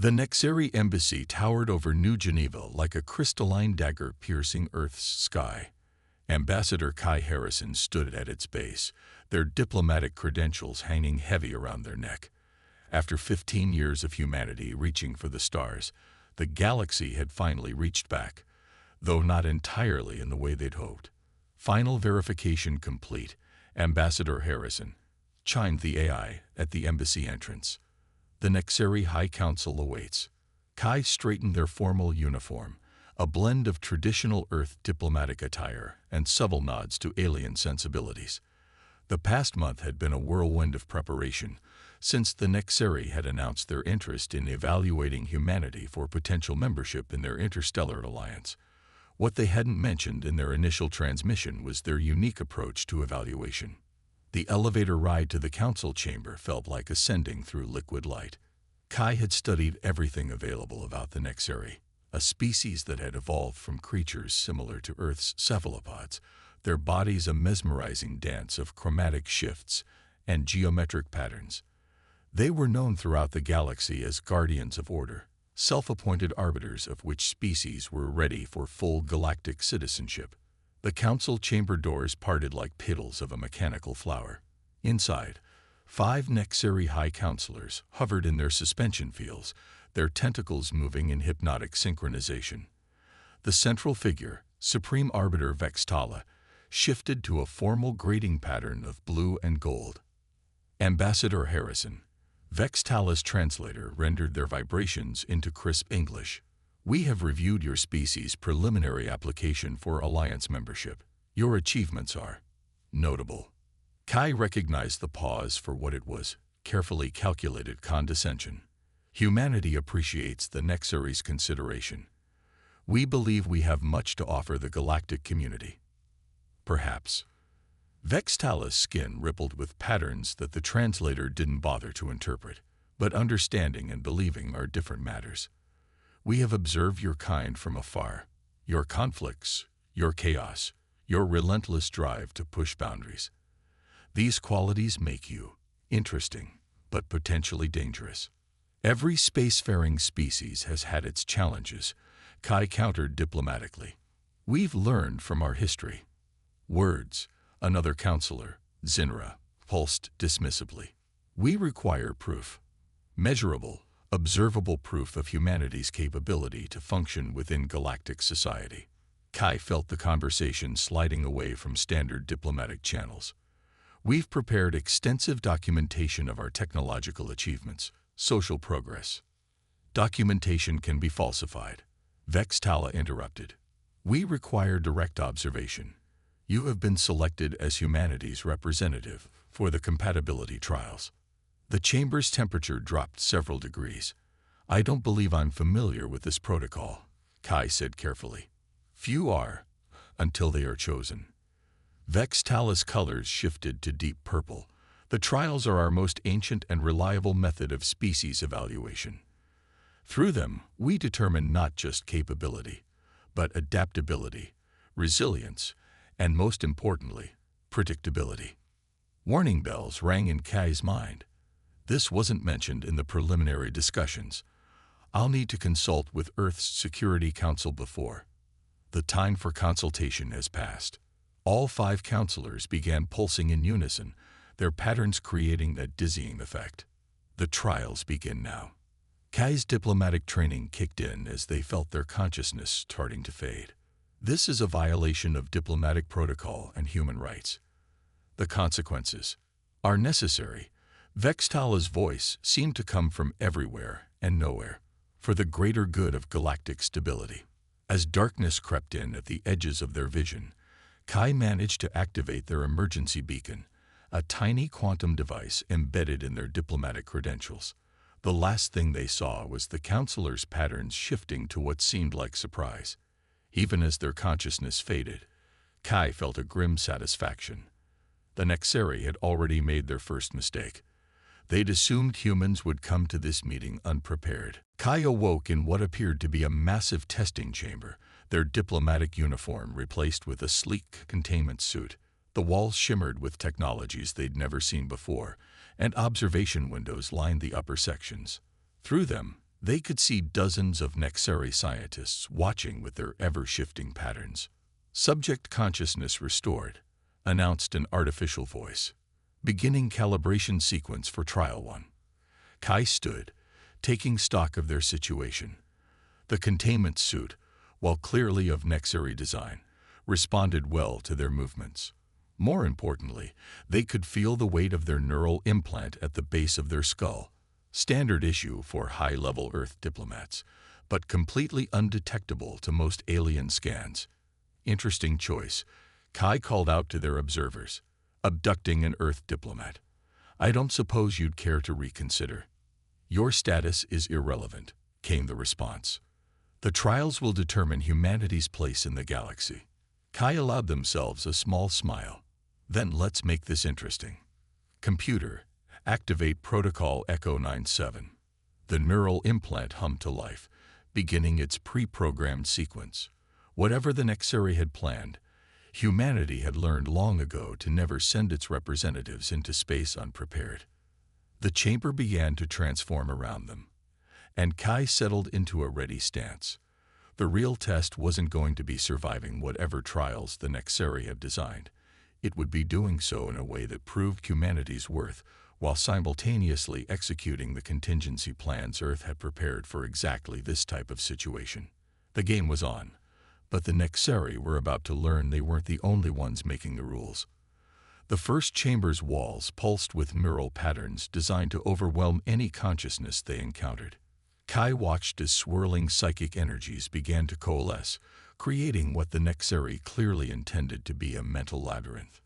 The Nexeri embassy towered over New Geneva like a crystalline dagger piercing Earth's sky. Ambassador Kai Harrison stood at its base, their diplomatic credentials hanging heavy around their neck. After 15 years of humanity reaching for the stars, the galaxy had finally reached back, though not entirely in the way they'd hoped. Final verification complete, Ambassador Harrison chimed the AI at the embassy entrance. The Nexeri High Council awaits. Kai straightened their formal uniform, a blend of traditional Earth diplomatic attire and subtle nods to alien sensibilities. The past month had been a whirlwind of preparation, since the Nexeri had announced their interest in evaluating humanity for potential membership in their interstellar alliance. What they hadn't mentioned in their initial transmission was their unique approach to evaluation. The elevator ride to the council chamber felt like ascending through liquid light. Kai had studied everything available about the Nexeri, a species that had evolved from creatures similar to Earth's cephalopods, their bodies a mesmerizing dance of chromatic shifts and geometric patterns. They were known throughout the galaxy as guardians of order, self-appointed arbiters of which species were ready for full galactic citizenship. The council chamber doors parted like petals of a mechanical flower. Inside, 5 Nexeri High Counselors hovered in their suspension fields, their tentacles moving in hypnotic synchronization. The central figure, Supreme Arbiter Vextala, shifted to a formal grading pattern of blue and gold. Ambassador Harrison, Vextala's translator, rendered their vibrations into crisp English. We have reviewed your species' preliminary application for alliance membership. Your achievements are notable. Kai recognized the pause for what it was, carefully calculated condescension. Humanity appreciates the Nexeri's consideration. We believe we have much to offer the galactic community. Perhaps. Vextala's skin rippled with patterns that the translator didn't bother to interpret, but understanding and believing are different matters. We have observed your kind from afar, your conflicts, your chaos, your relentless drive to push boundaries. These qualities make you interesting, but potentially dangerous. Every spacefaring species has had its challenges, Kai countered diplomatically. We've learned from our history. Words, another counselor, Zinra, pulsed dismissively. We require proof. Measurable, observable proof of humanity's capability to function within galactic society. Kai felt the conversation sliding away from standard diplomatic channels. We've prepared extensive documentation of our technological achievements, social progress. Documentation can be falsified. Vextala interrupted. We require direct observation. You have been selected as humanity's representative for the compatibility trials. The chamber's temperature dropped several degrees. I don't believe I'm familiar with this protocol, Kai said carefully. Few are, until they are chosen. Vextala's colors shifted to deep purple. The trials are our most ancient and reliable method of species evaluation. Through them, we determine not just capability, but adaptability, resilience, and most importantly, predictability. Warning bells rang in Kai's mind. This wasn't mentioned in the preliminary discussions. I'll need to consult with Earth's Security Council before. The time for consultation has passed. All 5 counselors began pulsing in unison, their patterns creating that dizzying effect. The trials begin now. Kai's diplomatic training kicked in as they felt their consciousness starting to fade. This is a violation of diplomatic protocol and human rights. The consequences are necessary. Vextala's voice seemed to come from everywhere and nowhere, for the greater good of galactic stability. As darkness crept in at the edges of their vision, Kai managed to activate their emergency beacon, a tiny quantum device embedded in their diplomatic credentials. The last thing they saw was the counselors' patterns shifting to what seemed like surprise. Even as their consciousness faded, Kai felt a grim satisfaction. The Nexeri had already made their first mistake. They'd assumed humans would come to this meeting unprepared. Kai awoke in what appeared to be a massive testing chamber, their diplomatic uniform replaced with a sleek containment suit. The walls shimmered with technologies they'd never seen before, and observation windows lined the upper sections. Through them, They could see dozens of Nexari scientists watching with their ever-shifting patterns. "Subject consciousness restored," announced an artificial voice. "Beginning calibration sequence for Trial 1. Kai stood, taking stock of their situation. The containment suit, while clearly of Nexari design, responded well to their movements. More importantly, they could feel the weight of their neural implant at the base of their skull, standard issue for high-level Earth diplomats, but completely undetectable to most alien scans. "Interesting choice," Kai called out to their observers. "Abducting an Earth diplomat. I don't suppose you'd care to reconsider." "Your status is irrelevant," came the response. "The trials will determine humanity's place in the galaxy." Kai allowed themselves a small smile. "Then let's make this interesting. Computer, activate Protocol Echo 97. The neural implant hummed to life, beginning its pre-programmed sequence. Whatever the Nexari had planned, humanity had learned long ago to never send its representatives into space unprepared. The chamber began to transform around them, and Kai settled into a ready stance. The real test wasn't going to be surviving whatever trials the Nexari had designed. It would be doing so in a way that proved humanity's worth, while simultaneously executing the contingency plans Earth had prepared for exactly this type of situation. The game was on, but the Nexari were about to learn they weren't the only ones making the rules. The first chamber's walls pulsed with neural patterns designed to overwhelm any consciousness they encountered. Kai watched as swirling psychic energies began to coalesce, creating what the Nexari clearly intended to be a mental labyrinth.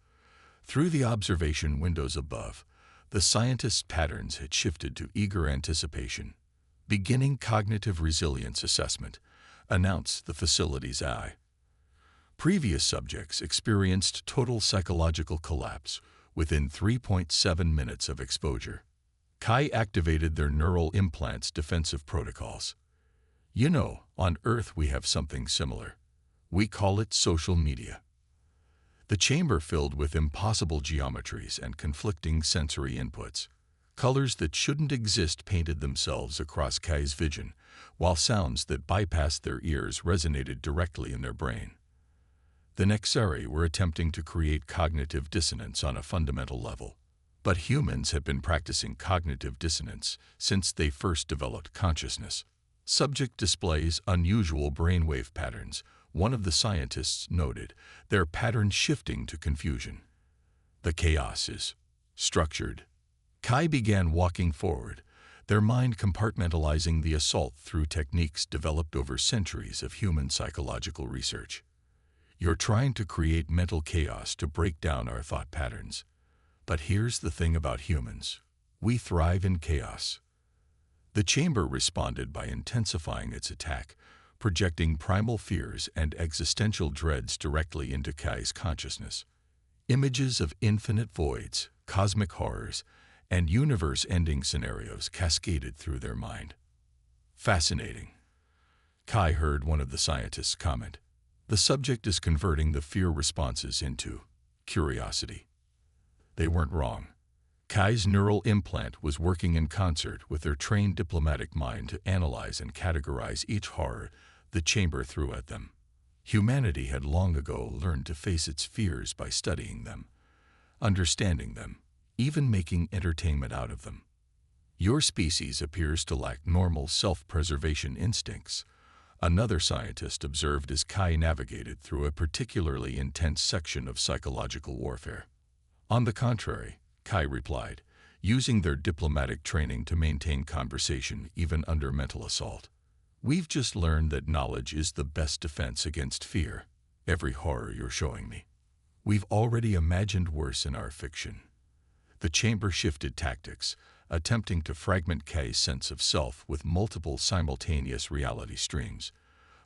Through the observation windows above, the scientists' patterns had shifted to eager anticipation. "Beginning cognitive resilience assessment," announced the facility's eye. Previous subjects experienced total psychological collapse within 3.7 minutes of exposure. Kai activated their neural implants' defensive protocols. "You know, on Earth we have something similar. We call it social media." The chamber filled with impossible geometries and conflicting sensory inputs. Colors that shouldn't exist painted themselves across Kai's vision, while sounds that bypassed their ears resonated directly in their brain. The Nexari were attempting to create cognitive dissonance on a fundamental level. But humans have been practicing cognitive dissonance since they first developed consciousness. "Subject displays unusual brainwave patterns," one of the scientists noted, their patterns shifting to confusion. "The chaos is structured." Kai began walking forward, their mind compartmentalizing the assault through techniques developed over centuries of human psychological research. "You're trying to create mental chaos to break down our thought patterns. But here's the thing about humans. We thrive in chaos." The chamber responded by intensifying its attack, projecting primal fears and existential dreads directly into Kai's consciousness. Images of infinite voids, cosmic horrors, and universe-ending scenarios cascaded through their mind. "Fascinating," Kai heard one of the scientists comment. "The subject is converting the fear responses into curiosity." They weren't wrong. Kai's neural implant was working in concert with their trained diplomatic mind to analyze and categorize each horror the chamber threw at them. Humanity had long ago learned to face its fears by studying them, understanding them, even making entertainment out of them. "Your species appears to lack normal self-preservation instincts," another scientist observed as Kai navigated through a particularly intense section of psychological warfare. "On the contrary," Kai replied, using their diplomatic training to maintain conversation even under mental assault. "We've just learned that knowledge is the best defense against fear. Every horror you're showing me. We've already imagined worse in our fiction." The chamber shifted tactics, attempting to fragment Kai's sense of self with multiple simultaneous reality streams.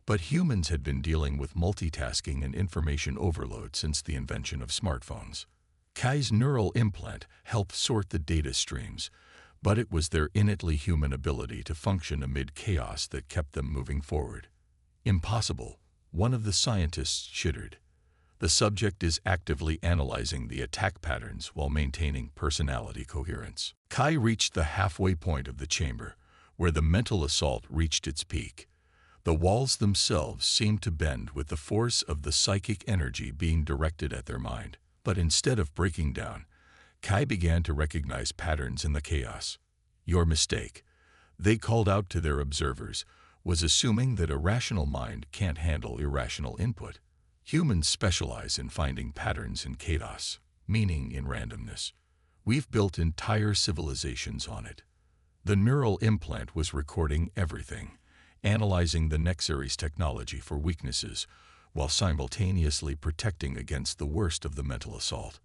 But humans had been dealing with multitasking and information overload since the invention of smartphones. Kai's neural implant helped sort the data streams, but it was their innately human ability to function amid chaos that kept them moving forward. "Impossible," one of the scientists chittered. "The subject is actively analyzing the attack patterns while maintaining personality coherence." Kai reached the halfway point of the chamber, where the mental assault reached its peak. The walls themselves seemed to bend with the force of the psychic energy being directed at their mind. But instead of breaking down, Kai began to recognize patterns in the chaos. Your mistake, they called out to their observers, was assuming that a rational mind can't handle irrational input. Humans specialize in finding patterns in chaos, meaning in randomness. We've built entire civilizations on it. The neural implant was recording everything, analyzing the Nexary's technology for weaknesses, while simultaneously protecting against the worst of the mental assault.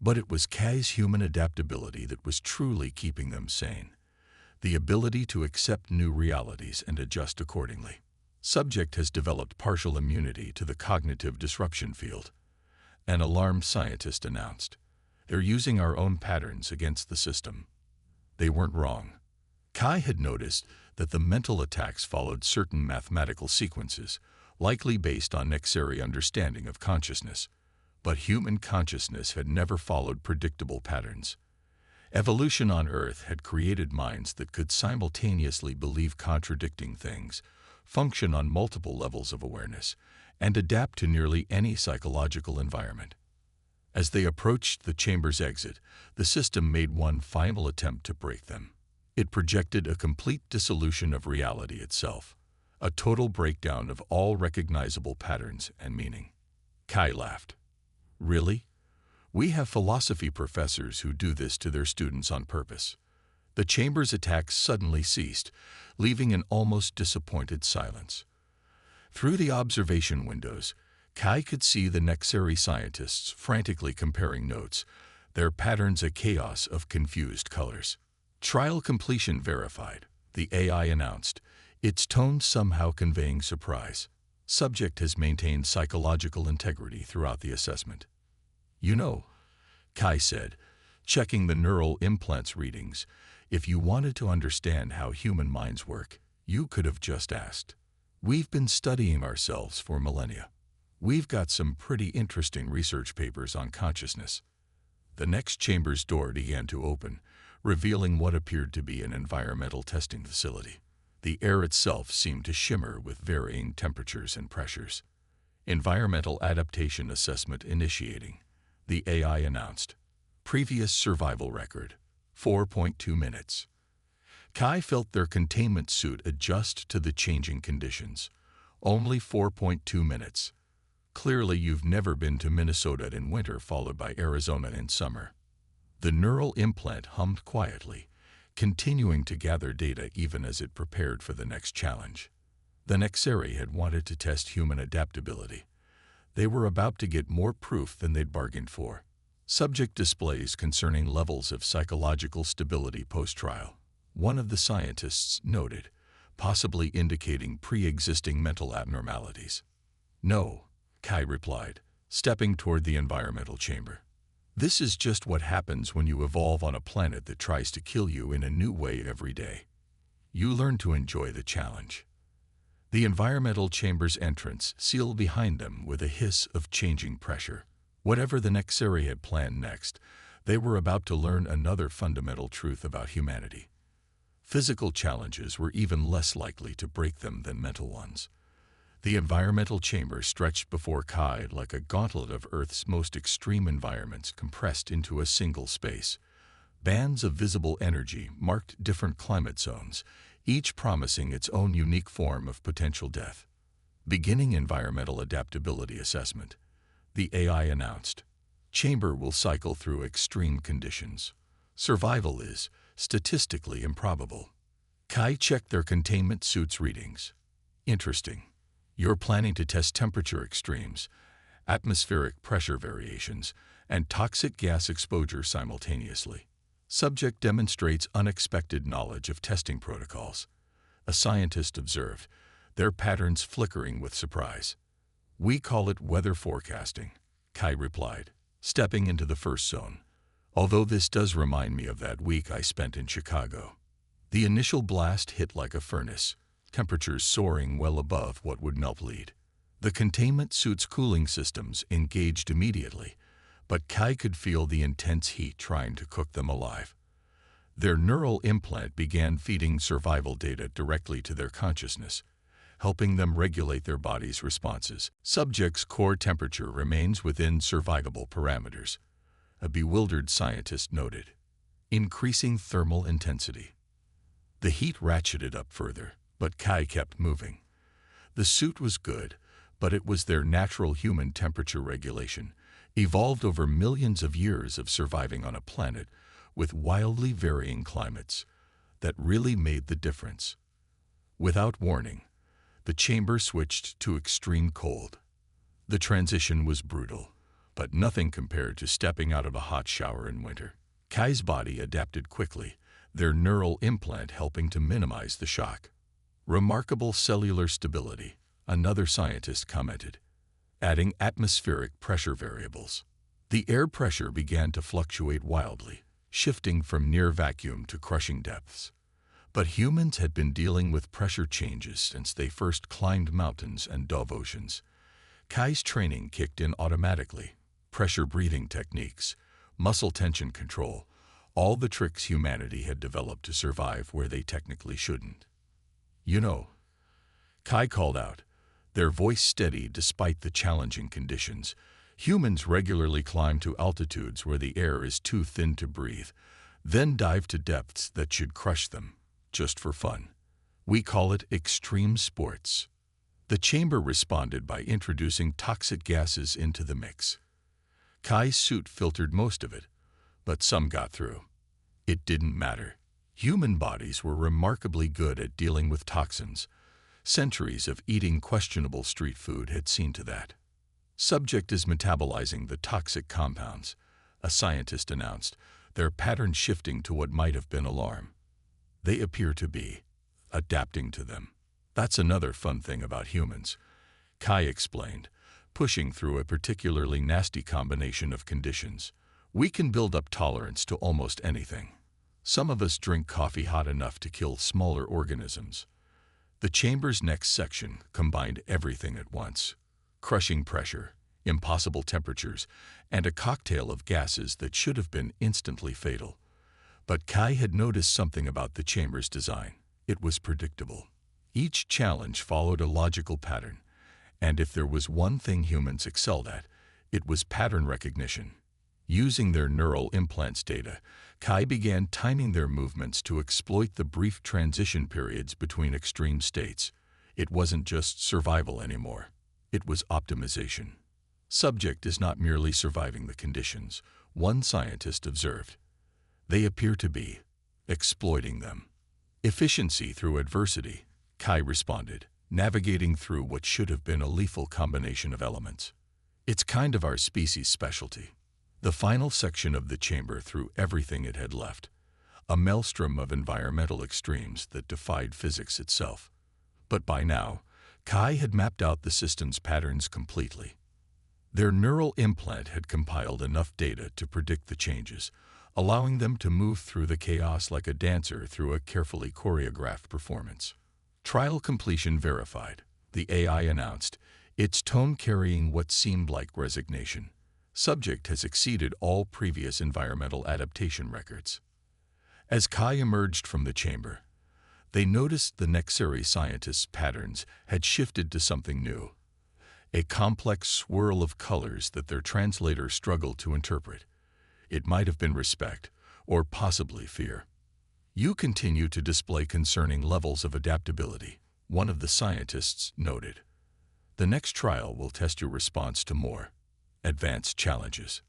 But it was Kai's human adaptability that was truly keeping them sane. The ability to accept new realities and adjust accordingly. Subject has developed partial immunity to the cognitive disruption field. An alarmed scientist announced, "They're using our own patterns against the system." They weren't wrong. Kai had noticed that the mental attacks followed certain mathematical sequences, likely based on Nexary understanding of consciousness. But human consciousness had never followed predictable patterns. Evolution on Earth had created minds that could simultaneously believe contradicting things, function on multiple levels of awareness, and adapt to nearly any psychological environment. As they approached the chamber's exit, the system made one final attempt to break them. It projected a complete dissolution of reality itself, a total breakdown of all recognizable patterns and meaning. Kai laughed. "Really? We have philosophy professors who do this to their students on purpose." The chamber's attacks suddenly ceased, leaving an almost disappointed silence. Through the observation windows, Kai could see the Nexary scientists frantically comparing notes, their patterns a chaos of confused colors. "Trial completion verified," the AI announced, its tone somehow conveying surprise. "Subject has maintained psychological integrity throughout the assessment." "You know," Kai said, checking the neural implants readings, "if you wanted to understand how human minds work, you could have just asked. We've been studying ourselves for millennia. We've got some pretty interesting research papers on consciousness." The next chamber's door began to open, revealing what appeared to be an environmental testing facility. The air itself seemed to shimmer with varying temperatures and pressures. "Environmental adaptation assessment initiating," the AI announced. "Previous survival record, 4.2 minutes." Kai felt their containment suit adjust to the changing conditions. Only 4.2 minutes. Clearly you've never been to Minnesota in winter followed by Arizona in summer. The neural implant hummed quietly, continuing to gather data even as it prepared for the next challenge. The Nexary had wanted to test human adaptability. They were about to get more proof than they'd bargained for. Subject displays concerning levels of psychological stability post-trial. One of the scientists noted, possibly indicating pre-existing mental abnormalities. "No," Kai replied, stepping toward the environmental chamber. "This is just what happens when you evolve on a planet that tries to kill you in a new way every day. You learn to enjoy the challenge." The environmental chamber's entrance sealed behind them with a hiss of changing pressure. Whatever the Nexary had planned next, they were about to learn another fundamental truth about humanity. Physical challenges were even less likely to break them than mental ones. The environmental chamber stretched before Kai like a gauntlet of Earth's most extreme environments compressed into a single space. Bands of visible energy marked different climate zones, each promising its own unique form of potential death. "Beginning environmental adaptability assessment," the AI announced. "Chamber will cycle through extreme conditions. Survival is statistically improbable." Kai checked their containment suits readings. "Interesting. You're planning to test temperature extremes, atmospheric pressure variations, and toxic gas exposure simultaneously. Subject demonstrates unexpected knowledge of testing protocols," a scientist observed, their patterns flickering with surprise. "We call it weather forecasting," Kai replied, stepping into the first zone. "Although this does remind me of that week I spent in Chicago. The initial blast hit like a furnace, temperatures soaring well above what would melt lead. The containment suit's cooling systems engaged immediately, but Kai could feel the intense heat trying to cook them alive. Their neural implant began feeding survival data directly to their consciousness, helping them regulate their body's responses. Subject's core temperature remains within survivable parameters, a bewildered scientist noted. Increasing thermal intensity. The heat ratcheted up further, but Kai kept moving. The suit was good, but it was their natural human temperature regulation, evolved over millions of years of surviving on a planet with wildly varying climates, that really made the difference. Without warning, the chamber switched to extreme cold. The transition was brutal, but nothing compared to stepping out of a hot shower in winter. Kai's body adapted quickly, their neural implant helping to minimize the shock. Remarkable cellular stability, another scientist commented, adding atmospheric pressure variables. The air pressure began to fluctuate wildly, shifting from near vacuum to crushing depths. But humans had been dealing with pressure changes since they first climbed mountains and dove oceans. Kai's training kicked in automatically. Pressure breathing techniques, muscle tension control, all the tricks humanity had developed to survive where they technically shouldn't. You know, Kai called out, their voice steady despite the challenging conditions. Humans regularly climb to altitudes where the air is too thin to breathe, then dive to depths that should crush them, just for fun. We call it extreme sports. The chamber responded by introducing toxic gases into the mix. Kai's suit filtered most of it, but some got through. It didn't matter. Human bodies were remarkably good at dealing with toxins. Centuries of eating questionable street food had seen to that. Subject is metabolizing the toxic compounds, a scientist announced, their pattern shifting to what might have been alarm. They appear to be adapting to them. That's another fun thing about humans, Kai explained, pushing through a particularly nasty combination of conditions. We can build up tolerance to almost anything. Some of us drink coffee hot enough to kill smaller organisms. The chamber's next section combined everything at once. Crushing pressure, impossible temperatures, and a cocktail of gases that should have been instantly fatal. But Kai had noticed something about the chamber's design. It was predictable. Each challenge followed a logical pattern, and if there was one thing humans excelled at, it was pattern recognition. Using their neural implants data, Kai began timing their movements to exploit the brief transition periods between extreme states. It wasn't just survival anymore. It was optimization. Subject is not merely surviving the conditions, one scientist observed. They appear to be exploiting them. Efficiency through adversity, Kai responded, navigating through what should have been a lethal combination of elements. It's kind of our species' specialty. The final section of the chamber threw everything it had left, a maelstrom of environmental extremes that defied physics itself. But by now, Kai had mapped out the system's patterns completely. Their neural implant had compiled enough data to predict the changes, allowing them to move through the chaos like a dancer through a carefully choreographed performance. Trial completion verified, the AI announced, its tone carrying what seemed like resignation. Subject has exceeded all previous environmental adaptation records. As Kai emerged from the chamber, they noticed the Nexari scientists' patterns had shifted to something new, a complex swirl of colors that their translator struggled to interpret. It might have been respect, or possibly fear. You continue to display concerning levels of adaptability, one of the scientists noted. The next trial will test your response to more advanced challenges.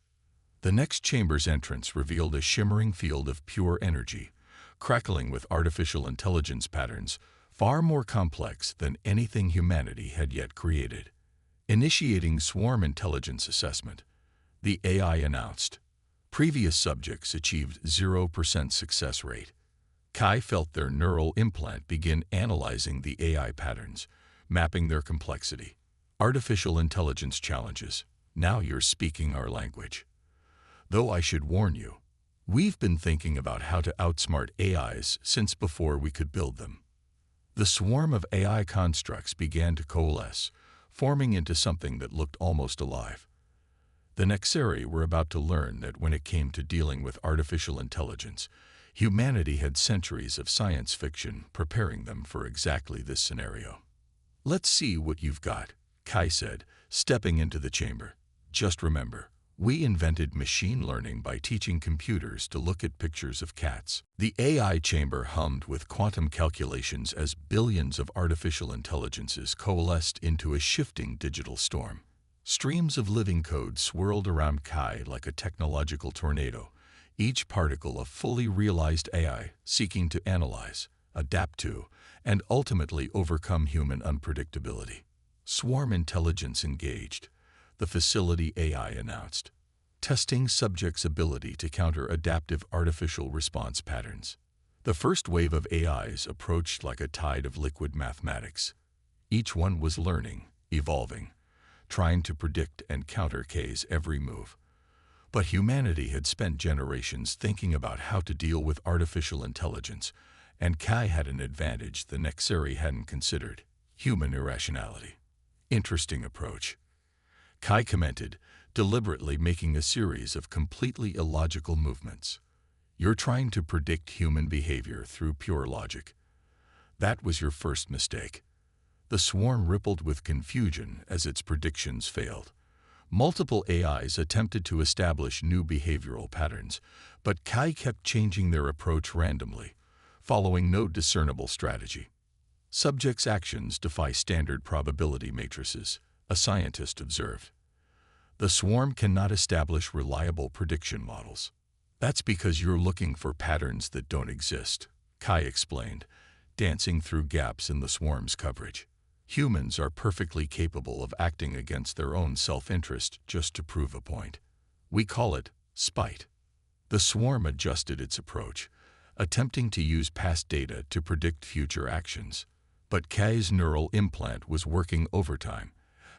The next chamber's entrance revealed a shimmering field of pure energy, crackling with artificial intelligence patterns far more complex than anything humanity had yet created. Initiating swarm intelligence assessment, the AI announced. Previous subjects achieved 0% success rate. Kai felt their neural implant begin analyzing the AI patterns, mapping their complexity. Artificial intelligence challenges. Now you're speaking our language. Though I should warn you, we've been thinking about how to outsmart AIs since before we could build them. The swarm of AI constructs began to coalesce, forming into something that looked almost alive. The Nexari were about to learn that when it came to dealing with artificial intelligence, Humanity had centuries of science fiction preparing them for exactly this scenario. "Let's see what you've got," Kai said, stepping into the chamber. "Just remember, we invented machine learning by teaching computers to look at pictures of cats." The AI chamber hummed with quantum calculations as billions of artificial intelligences coalesced into a shifting digital storm. Streams of living code swirled around Kai like a technological tornado, each particle a fully realized AI seeking to analyze, adapt to, and ultimately overcome human unpredictability. "Swarm intelligence engaged," the facility AI announced, testing subjects' ability to counter adaptive artificial response patterns. The first wave of AIs approached like a tide of liquid mathematics. Each one was learning, evolving, trying to predict and counter K's every move. But humanity had spent generations thinking about how to deal with artificial intelligence, and Kai had an advantage the Nexari hadn't considered: human irrationality. "Interesting approach," Kai commented, deliberately making a series of completely illogical movements. "You're trying to predict human behavior through pure logic. That was your first mistake." The swarm rippled with confusion as its predictions failed. Multiple AIs attempted to establish new behavioral patterns, but Kai kept changing their approach randomly, following no discernible strategy. "Subjects' actions defy standard probability matrices," a scientist observed. "The swarm cannot establish reliable prediction models." "That's because you're looking for patterns that don't exist," Kai explained, dancing through gaps in the swarm's coverage. "Humans are perfectly capable of acting against their own self-interest just to prove a point. We call it spite." The swarm adjusted its approach, attempting to use past data to predict future actions. But Kai's neural implant was working overtime,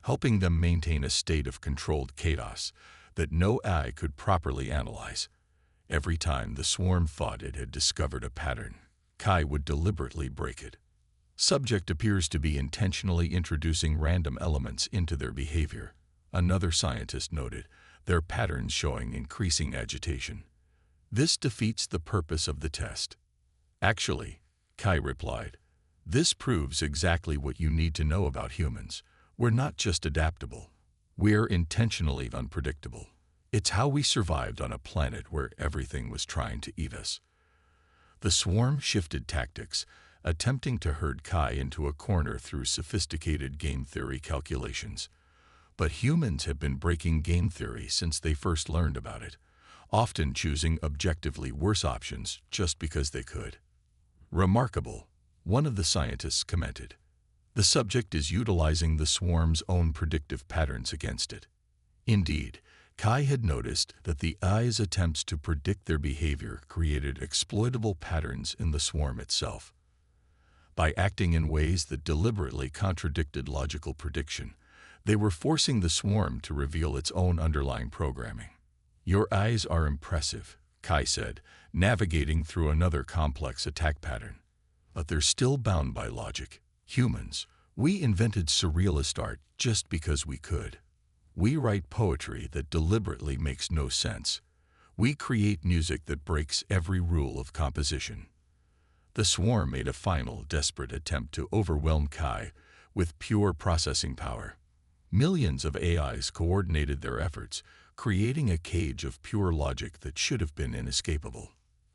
helping them maintain a state of controlled chaos that no AI could properly analyze. Every time the swarm thought it had discovered a pattern, Kai would deliberately break it. "Subject appears to be intentionally introducing random elements into their behavior," another scientist noted, their patterns showing increasing agitation. "This defeats the purpose of the test." "Actually," Kai replied, "this proves exactly what you need to know about humans. We're not just adaptable. We're intentionally unpredictable. It's how we survived on a planet where everything was trying to eat us." The swarm shifted tactics, attempting to herd Kai into a corner through sophisticated game theory calculations. But humans have been breaking game theory since they first learned about it, often choosing objectively worse options just because they could. "Remarkable," one of the scientists commented. "The subject is utilizing the swarm's own predictive patterns against it." Indeed, Kai had noticed that the AI's attempts to predict their behavior created exploitable patterns in the swarm itself. By acting in ways that deliberately contradicted logical prediction, they were forcing the swarm to reveal its own underlying programming. "Your eyes are impressive," Kai said, navigating through another complex attack pattern. "But they're still bound by logic. Humans, we invented surrealist art just because we could. We write poetry that deliberately makes no sense. We create music that breaks every rule of composition." The swarm made a final, desperate attempt to overwhelm Kai with pure processing power. Millions of AIs coordinated their efforts, creating a cage of pure logic that should have been inescapable.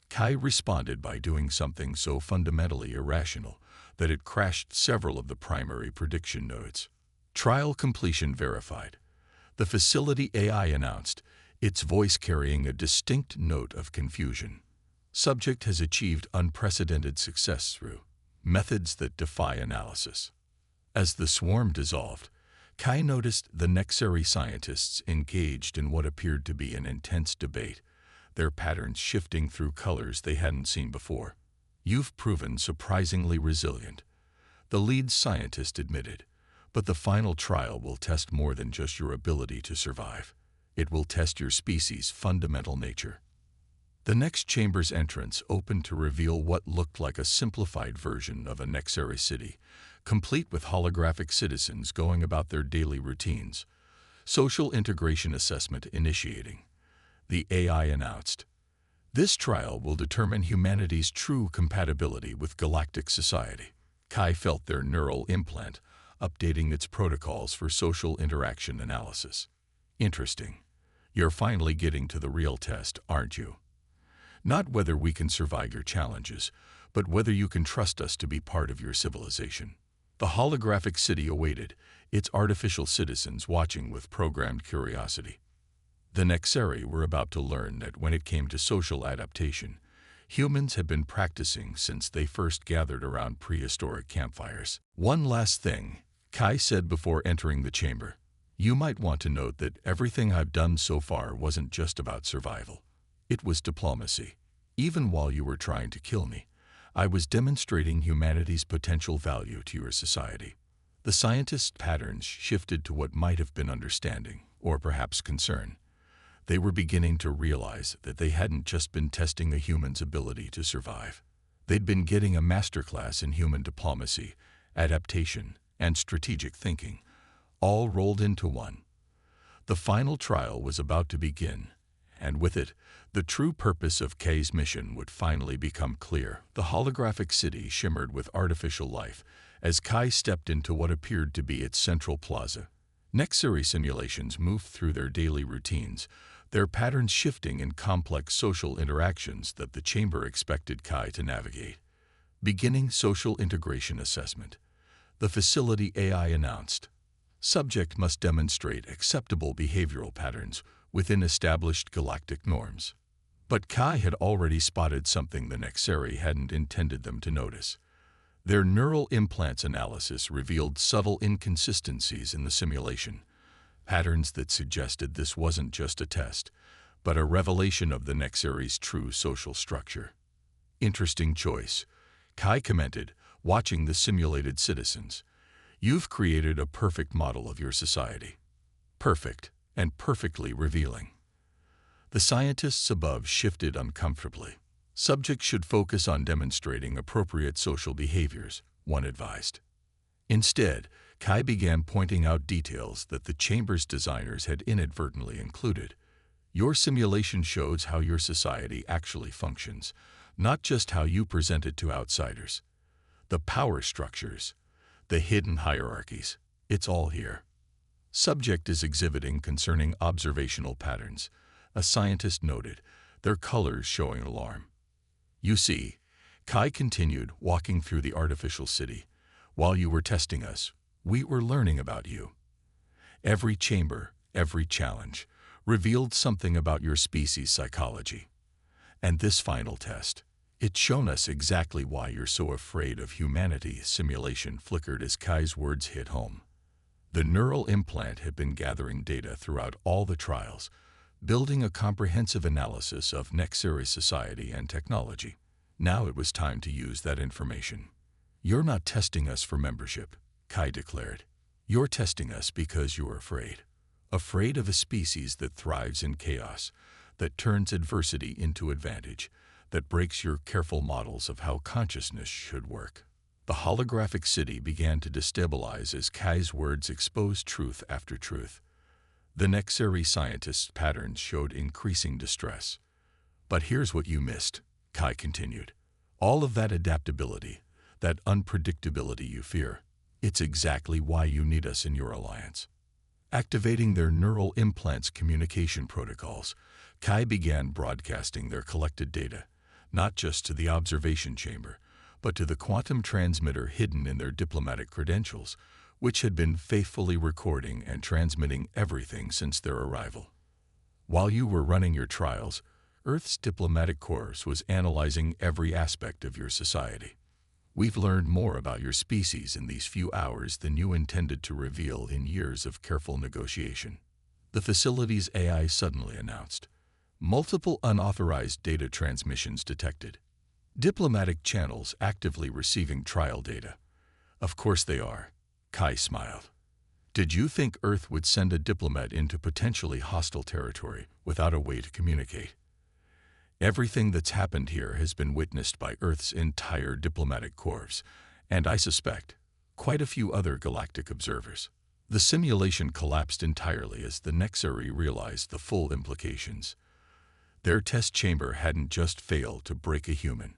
Kai responded by doing something so fundamentally irrational that it crashed several of the primary prediction nodes. "Trial completion verified," the facility AI announced, its voice carrying a distinct note of confusion. "Subject has achieved unprecedented success through methods that defy analysis." As the swarm dissolved, Kai noticed the Nexari scientists engaged in what appeared to be an intense debate, their patterns shifting through colors they hadn't seen before. "You've proven surprisingly resilient," the lead scientist admitted, "but the final trial will test more than just your ability to survive. It will test your species' fundamental nature." The next chamber's entrance opened to reveal what looked like a simplified version of a Nexari city, complete with holographic citizens going about their daily routines. "Social integration assessment initiating," the AI announced. This trial will determine humanity's true compatibility with galactic society. Kai felt their neural implant, updating its protocols for social interaction analysis. Interesting. You're finally getting to the real test, aren't you? Not whether we can survive your challenges, but whether you can trust us to be part of your civilization. The holographic city awaited, its artificial citizens watching with programmed curiosity. The Nexeri were about to learn that when it came to social adaptation, humans had been practicing since they first gathered around prehistoric campfires. One last thing, Kai said before entering the chamber. You might want to note that everything I've done so far wasn't just about survival. It was diplomacy. Even while you were trying to kill me, I was demonstrating humanity's potential value to your society. The scientists' patterns shifted to what might have been understanding, or perhaps concern. They were beginning to realize that they hadn't just been testing a human's ability to survive. They'd been getting a masterclass in human diplomacy, adaptation, and strategic thinking, all rolled into one. The final trial was about to begin, and with it, the true purpose of Kay's mission would finally become clear. The holographic city shimmered with artificial life as Kai stepped into what appeared to be its central plaza. Nexeri simulations moved through their daily routines, their patterns shifting in complex social interactions that the chamber expected Kai to navigate. Beginning social integration assessment. The facility AI announced. Subject must demonstrate acceptable behavioral patterns within established galactic norms. But Kai had already spotted something the Nexeri hadn't intended them to notice. Their neural implants analysis revealed subtle inconsistencies in the simulation, patterns that suggested this wasn't just a test, but a revelation of the Nexeri's true social structure. Interesting choice, Kai commented, watching the simulated citizens. You've created a perfect model of your society. Perfect and perfectly revealing. The scientists above shifted uncomfortably. Subjects should focus on demonstrating appropriate social behaviors, one advised. Instead, Kai began pointing out details that the chamber's designers had inadvertently included. Your simulation shows how your society actually functions, not just how you present it to outsiders. The power structures, the hidden hierarchies, it's all here. Subject is exhibiting concerning observational patterns, a scientist noted, their colors showing alarm. You see, Kai continued, walking through the artificial city. While you were testing us, we were learning about you. Every chamber, every challenge, revealed something about your species' psychology. And this final test, it's shown us exactly why you're so afraid of humanity. Simulation flickered as Kai's words hit home. The neural implant had been gathering data throughout all the trials, building a comprehensive analysis of Nexeri society and technology. Now it was time to use that information. You're not testing us for membership, Kai declared. You're testing us because you're afraid. Afraid of a species that thrives in chaos, that turns adversity into advantage, that breaks your careful models of how consciousness should work. The holographic city began to destabilize as Kai's words exposed truth after truth. The Nexeri scientists' patterns showed increasing distress. But here's what you missed, Kai continued. All of that adaptability, that unpredictability you fear, it's exactly why you need us in your alliance. Activating their neural implants' communication protocols, Kai began broadcasting their collected data, not just to the observation chamber, but to the quantum transmitter hidden in their diplomatic credentials, which had been faithfully recording and transmitting everything since their arrival. While you were running your trials, Earth's diplomatic corps was analyzing every aspect of your society. We've learned more about your species in these few hours than you intended to reveal in years of careful negotiation. The facility's AI suddenly announced. Multiple unauthorized data transmissions detected. Diplomatic channels actively receiving trial data. Of course they are, Kai smiled. Did you think Earth would send a diplomat into potentially hostile territory without a way to communicate? Everything that's happened here has been witnessed by Earth's entire diplomatic corps, and I suspect, quite a few other galactic observers. The simulation collapsed entirely as the Nexeri realized the full implications. Their test chamber hadn't just failed to break a human.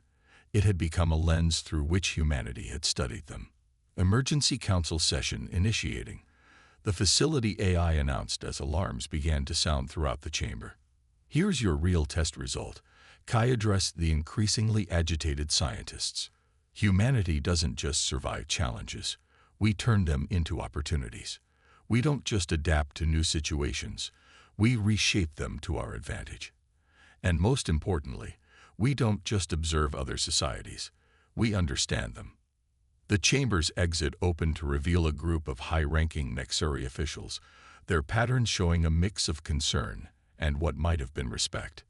It had become a lens through which humanity had studied them. Emergency Council session initiating. The facility AI announced as alarms began to sound throughout the chamber. Here's your real test result. Kai addressed the increasingly agitated scientists. Humanity doesn't just survive challenges. We turn them into opportunities. We don't just adapt to new situations. We reshape them to our advantage. And most importantly, we don't just observe other societies. We understand them. The chamber's exit opened to reveal a group of high-ranking Nexari officials, their patterns showing a mix of concern and what might have been respect.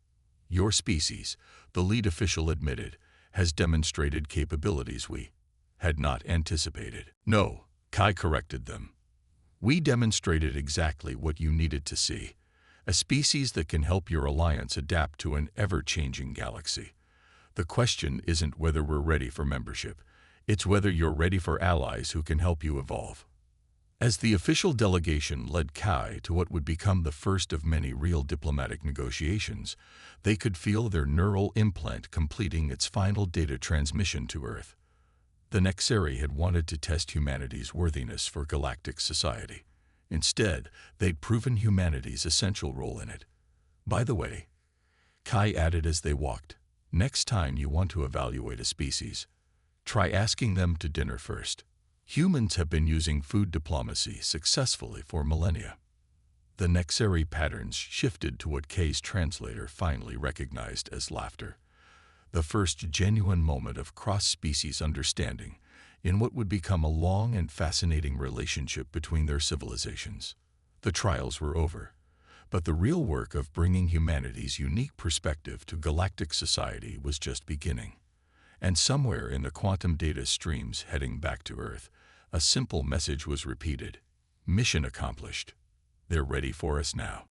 Your species, the lead official admitted, has demonstrated capabilities we had not anticipated. No, Kai corrected them. We demonstrated exactly what you needed to see. A species that can help your alliance adapt to an ever-changing galaxy. The question isn't whether we're ready for membership. It's whether you're ready for allies who can help you evolve. As the official delegation led Kai to what would become the first of many real diplomatic negotiations, they could feel their neural implant completing its final data transmission to Earth. The Nexari had wanted to test humanity's worthiness for galactic society. Instead, they'd proven humanity's essential role in it. By the way, Kai added as they walked, next time you want to evaluate a species, try asking them to dinner first. Humans have been using food diplomacy successfully for millennia. The Nexari patterns shifted to what Kai's translator finally recognized as laughter. The first genuine moment of cross-species understanding in what would become a long and fascinating relationship between their civilizations. The trials were over, but the real work of bringing humanity's unique perspective to galactic society was just beginning. And somewhere in the quantum data streams heading back to Earth, a simple message was repeated. Mission accomplished. They're ready for us now.